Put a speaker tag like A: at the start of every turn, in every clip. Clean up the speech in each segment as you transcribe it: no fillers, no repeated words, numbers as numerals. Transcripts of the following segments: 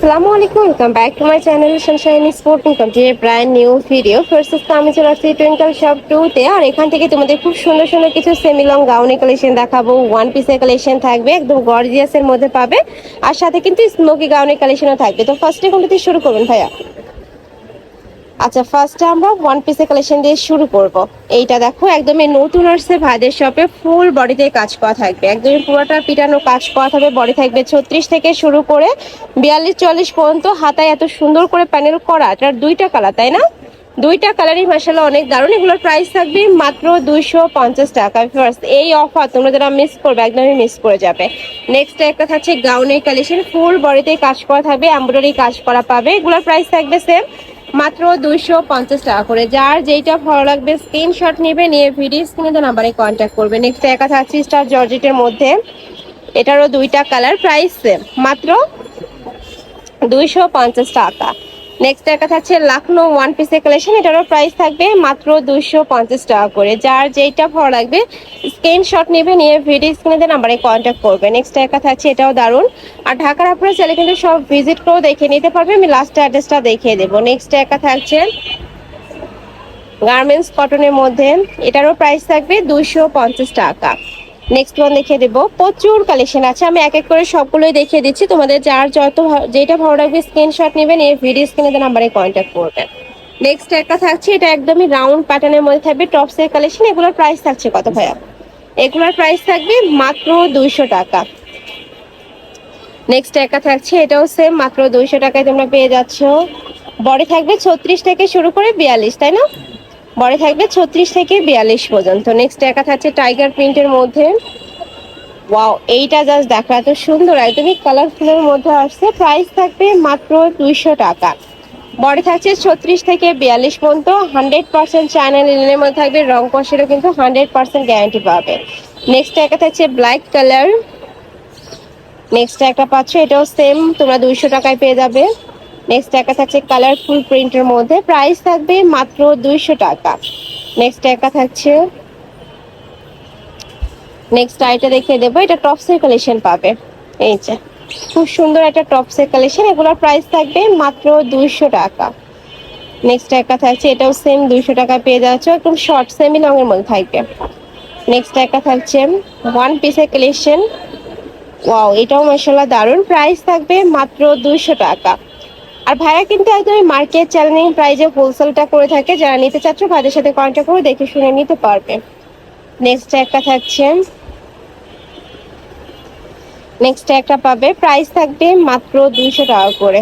A: আসসালামু আলাইকুম, welcome back to my channel Sunshine sporting যে ব্র্যান্ড নিউ ভিডিও ফার্স্ট আমি চলে আসছি টুইঙ্কল শপ 2 তে। আর এখান থেকে তোমাদের খুব সুন্দর সুন্দর কিছু সেমি লং গাউনের কালেকশন দেখাবো। ওয়ান পিসের কালেকশন থাকবে, একদম গর্জিয়াস এর মধ্যে পাবে, আর সাথে কিন্তু স্মোকি গাউনের কালেকশনও থাকবে। তো ফার্স্টে কোনটা দিয়ে শুরু করবেন ভাইয়া? আচ্ছা, ফার্স্টে আমরা ওয়ান পিসের কালেকশন দিয়ে শুরু করব। এইটা দেখো, একদমই নতুন আসছে ভাইদের শপে, ফুল বডিতে কাজ করা থাকবে, একদমই পুরোটা পিটানো কাজ করা থাকবে। বডি থাকবে 36 থেকে শুরু করে 42-44 পর্যন্ত। হাতায় এত সুন্দর করে প্যানেল করা, এটার দুইটা কালার, তাই না? দুইটা কালারই মাশাআল্লাহ অনেক দারুণ। এগুলোর প্রাইস থাকবে মাত্র 250 টাকা। এই অফার তোমরা যারা মিস করবে একদমই মিস করে যাবে। নেক্সট একটা থাকছে গাউনের কালেকশন, ফুল বডিতে কাজ করা থাকবে, এমব্রয়ডারি কাজ করা পাবে। এগুলোর প্রাইস থাকবে সেম, মাত্র 250 টাকা করে। যার যেইটা ভালো লাগবে স্ক্রিনশট নেবে, নিয়ে ভিডিও স্ক্রিনে নাম্বারে কন্ট্যাক্ট করবে। নেক্সট একা থাকছে স্টার জর্জেটের মধ্যে, এটারও দুইটা কালার, প্রাইস সেম, মাত্র 250 টাকা। নেক্সট একটা থাকছে লাখনৌ ওয়ান পিসের কালেকশন, এটারও প্রাইস থাকবে মাত্র 250 টাকা করে। যার যেইটা ভালো লাগবে স্ক্রিনশট নেবে, নিয়ে ভিডিও স্ক্রিনে নাম্বারে কন্ট্যাক্ট করবে। নেক্সট একটা থাকছে, এটাও দারুণ। আর ঢাকার আপনারা চাইলে কিন্তু সব ভিজিট করেও দেখে নিতে পারবে, আমি লাস্ট অ্যাড্রেসটা দেখিয়ে দেবো। নেক্সট একটা থাকছে গার্মেন্টস কটনের মধ্যে, এটারও প্রাইস থাকবে 250 টাকা। নেক্সট ওয়ান দেখিয়ে দেবো, প্রচুর কালেকশন আছে, আমি এক এক করে সবগুলোই দেখিয়ে দিচ্ছি। তোমাদের যার যেটা ভালো লাগবে স্ক্রিনশট নেবেন, এই ভিডিও স্ক্রিনে নাম্বারে কন্ট্যাক্ট করবেন। নেক্সট একটা থাকছে, এটা একদমই রাউন্ড প্যাটার্নের মধ্যে থাকবে, টপসের কালেকশন। এগুলোর প্রাইস থাকছে কত ভাইয়া? এগুলোর প্রাইস থাকবে মাত্র 200 টাকা। নেক্সট একটা থাকছে, এটাও সেম, মাত্র 200 টাকায় তোমরা পেয়ে যাচ্ছ। বডি থাকবে 36 থেকে শুরু করে 42, তাই না? বডি থাকবে 36 থেকে 42 পর্যন্ত। নেক্সট একা থাকছে টাইগার প্রিন্টের মধ্যে। ওয়াও, এইটা জাস্ট দেখো, এত সুন্দর, একদমই কালারফুলের মধ্যে আসছে। প্রাইস থাকবে মাত্র 200 টাকা। বডি থাকছে 36 থেকে 42 পর্যন্ত। 100% চায়না লিনেনের মধ্যে থাকবে, রং কষেরও কিন্তু 100% গ্যারান্টি পাবে। নেক্সট একটা থাকছে ব্ল্যাক কালার। নেক্সট একটা পাচ্ছ, এটাও সেম, তোমরা 200 টাকায় পেয়ে যাবে। নেক্সট একটা থাকছে কালারফুল প্রিন্টের মধ্যে, প্রাইস থাকবে মাত্র 200 টাকা। নেক্সট একটা থাকছে, নেক্সট আইটা দেখিয়ে দেবো, এটা টপসের কালেকশন পাবে। এই যে খুব সুন্দর একটা টপসের কালেকশন, এগুলোর প্রাইস থাকবে মাত্র 200 টাকা। নেক্সট একটা থাকছে, এটাও সেম 200 টাকায় পেয়ে যাচ্ছ, একদম শর্ট সেমি লং এর মধ্যে থাকবে। নেক্সট একটা থাকছে ওয়ান পিসের কালেকশন। ওয়াও, এটাও মাশাআল্লাহ দারুণ। প্রাইস থাকবে মাত্র 200 টাকা। আর ভাইয়া কিন্তু একদমই মার্কেট চ্যালেঞ্জিং প্রাইজে হোলসেলটা করে থাকে, যারা নিতে চাচ্ছ ভাইদের সাথে কন্ট্যাক্ট করে দেখে শুনে নিতে পারবে। নেক্সট একটা থাকছে, নেক্সট একটা পাবে, প্রাইস থাকবে মাত্র 200 টাকা করে।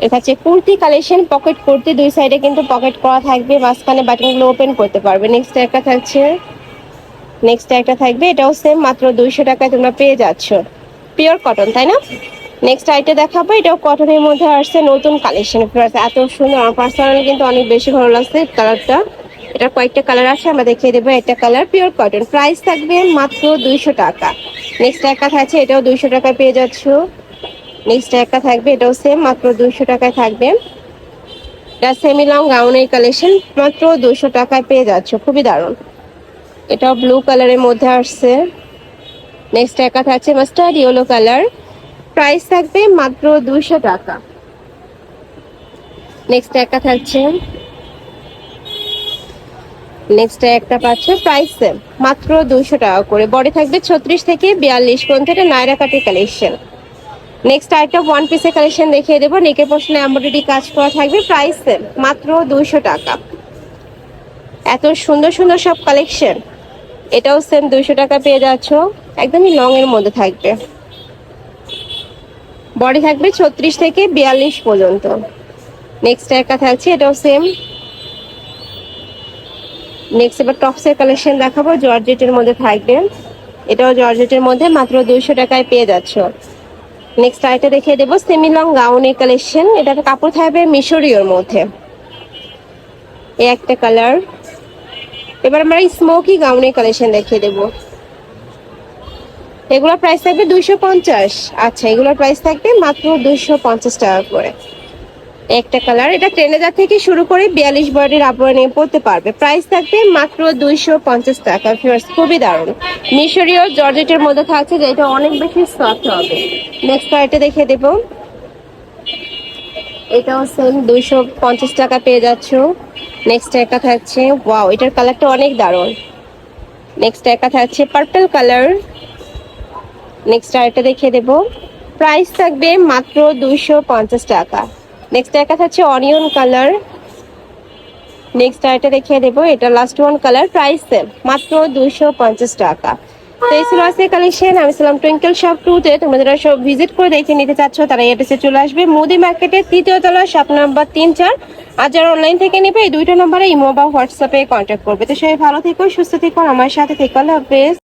A: এটা হচ্ছে কুর্তি কালেকশন, পকেট কুর্তি, দুই সাইডে কিন্তু পকেট করা থাকবে, মাঝখানে বাটনগুলো ওপেন করতে পারবে। নেক্সট একটা থাকছে, নেক্সট একটা থাকবে, এটাও সেম, মাত্র 200 টাকায় তোমরা পেয়ে যাচ্ছ। পিওর কটন, তাই না? নেক্সট আইটা দেখাবো, এটাও কটনের মধ্যে আসছে, নতুন কালেকশন। এত সুন্দর, আমার পার্সোনালি কিন্তু অনেক বেশি ভালো লাগছে কালারটা। এটা কয়েকটা কালার আছে, আমরা দেখিয়ে দেবো। একটা কালার পিওর কটন, প্রাইস থাকবে মাত্র 200 টাকা। নেক্সট একটা থাকছে, এটাও 200 টাকায় পেয়ে যাচ্ছ। নেক্সট একটা থাকবে, এটাও সেম, মাত্র 200 টাকায় থাকবে। এটা সেমি লং গাউনের কালেকশন, মাত্র 200 টাকায় পেয়ে যাচ্ছ, খুবই দারুণ। এটাও ব্লু কালারের মধ্যে আসছে। নেক্সট একটা থাকছে মাস্টার্ড ইয়েলো কালার, প্রাইস থাকবে মাত্র 200 টাকা। নেক্সট একটা থাকছে, নেক্সট একটা পাচ্ছে, প্রাইস সেম, মাত্র 200 টাকা করে। বডি থাকবে 36 থেকে 42 পর্যন্ত, এটা নায়রা কাটের কালেকশন। নেক্সট আরেকটা ওয়ান পিসের কালেকশন দেখিয়ে দেবো, নেকের পোর্শনে এমব্রয়ডারি কাজ করা থাকবে, প্রাইস সেম, মাত্র 200 টাকা। এত সুন্দর সুন্দর সব কালেকশন, এটাও সেম 200 টাকা পেয়ে যাচ্ছ, একদমই লং এর মধ্যে থাকবে। বডি থাকবে 36 থেকে 42 পর্যন্ত। নেক্সট একটা থাকছে, এটাও সেম। নেক্সট এবার টপসের কালেকশন দেখাবো, জর্জেটের মধ্যে থাকবে, এটাও জর্জেটের মধ্যে, মাত্র 200 টাকায় পেয়ে যাচ্ছ। নেক্সট আইটা দেখিয়ে দেবো, সেমি লং গাউনের কালেকশন, এটাতে কাপড় থাকবে মিশরীয়র মধ্যে, এই একটা কালার। এবার আমরা স্মোকি গাউনের কালেকশন দেখিয়ে দেবো, এগুলোর প্রাইস থাকবে 250। আচ্ছা, এগুলোর প্রাইস থাকবে মাত্র 250 টাকা করে। একটা কালার, এটা ট্রেনেজার থেকে শুরু করে 42 বডির আপরে নিয়ে পড়তে পারবে, প্রাইস থাকবে মাত্র 250 টাকা। খুবই দারুণ, মিশরীয় জর্জেটের মধ্যে থাকছে, যেটা অনেক বেশি সফট হবে। নেক্সট আইটা দেখে দেবো, এটাও সেম 250 টাকা পেয়ে যাচ্ছ। নেক্সট একটা থাকছে, ওয়াও এটার কালারটা অনেক দারুণ। নেক্সট একটা থাকছে পার্পল কালার। নেক্সট আরেকটা দেখিয়ে দেবো, প্রাইস থাকবে মাত্র 250 টাকা। নেক্সট একটা থাকছে অনিয়ন কালার। নেক্সট আরেকটা দেখিয়ে দেবো, এটা last one colour, price same মাত্র 250 টাকা। তো এই ছিল আজকের কালেকশন। আমি ছিলাম টুইঙ্কেল শপ 2-তে। তোমরা যারা সব ভিজিট করে দেখে নিতে চাচ্ছ তারা এই অ্যাড্রেসে চলে আসবে, মুদি মার্কেটের 3য় তলা, শপ নাম্বার 3-4। আর যারা অনলাইন থেকে নেবে এই দুইটা নম্বরে ইমো বা হোয়াটসঅ্যাপে কন্ট্যাক্ট করবে। তো সবাই ভালো থেকো, সুস্থ থেকো, আমার সাথে থেকো। আল্লাহ হাফেজ।